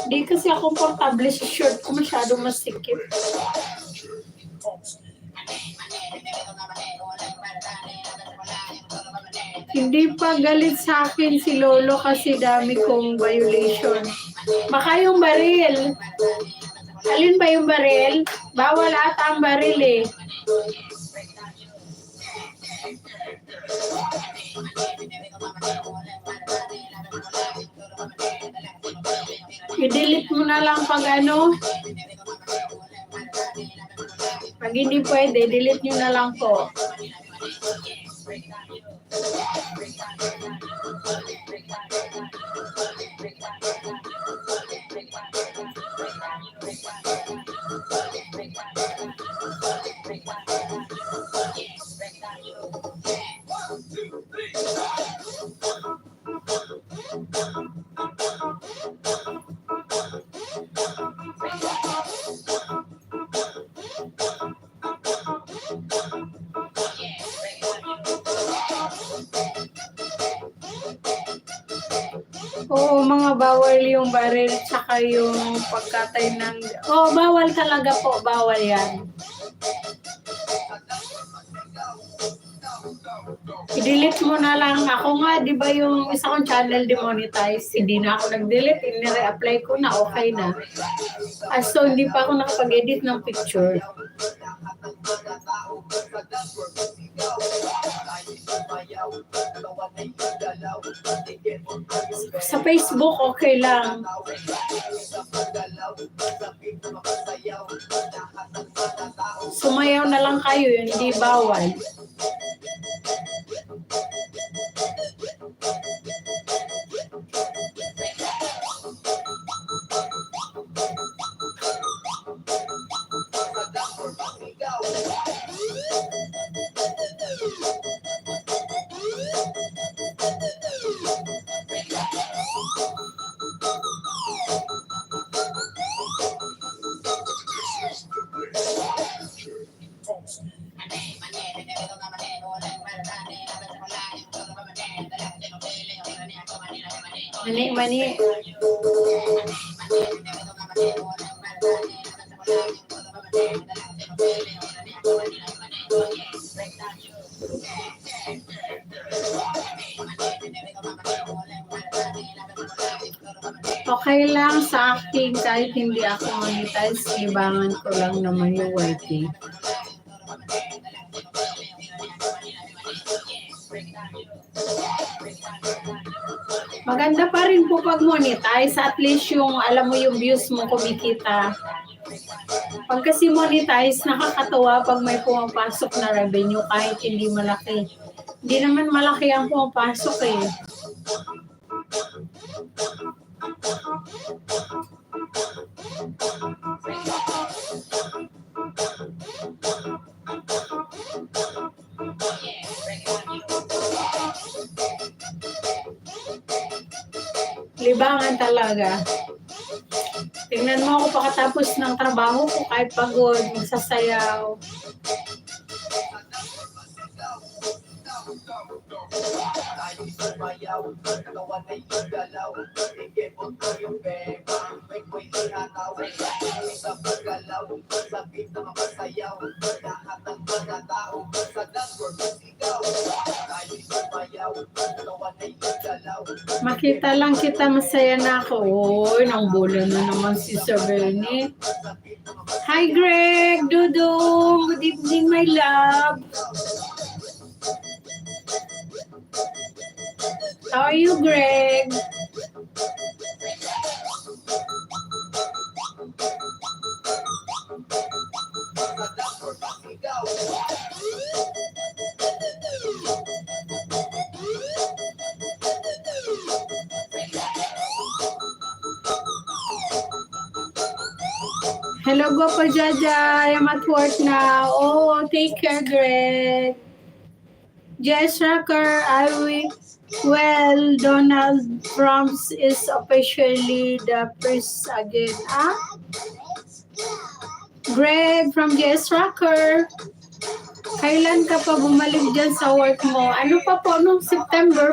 Di kasi ako komportable sa short ko, masyadong masikip. Hindi pa galit sa akin si Lolo kasi dami kong violation. Baka yung baril. Alin ba yung baril? Bawal ata ang baril eh. I-delete mo na lang pag ano. Pag hindi pwede, delete nyo na lang po. Oo, mga bawal yung baril tsaka yung pagkatay ng... Oo, bawal talaga po. Bawal yan. I-delete mo na lang. Ako nga, di ba yung isa kong channel demonetize, hindi na ako nag-delete. I-re-apply ko na, okay na. So, hindi pa ako nakapag-edit ng picture. Sa Facebook, okay lang. Sumayaw na lang kayo, hindi bawal. Mani. Okay lang sa akin kahit hindi ako monetize, libangan ko lang naman yung YT. Maganda pa rin po pag monetize, at least yung alam mo yung views mo kumikita. Pag kasi monetize, nakakatawa pag may pumapasok na revenue kahit hindi malaki. Hindi naman malaki ang pumapasok eh. Libangan talaga. Tingnan mo ako pakatapos ng trabaho ko kahit pagod, magsasayaw. Makita lang kita, masaya na ako. Oy, nang bola na naman si Sir Bernie. Hi Greg, Dudong, good evening my love. How are you, Greg? Hello, Gopa Jaja. I am at work now. Oh, take care, Greg. Jess Rucker, well, Donald Trump is officially the first again. Ah? Greg from Jess Rucker. Kailan ka pa bumalik dyan sa work mo? Ano pa po nung September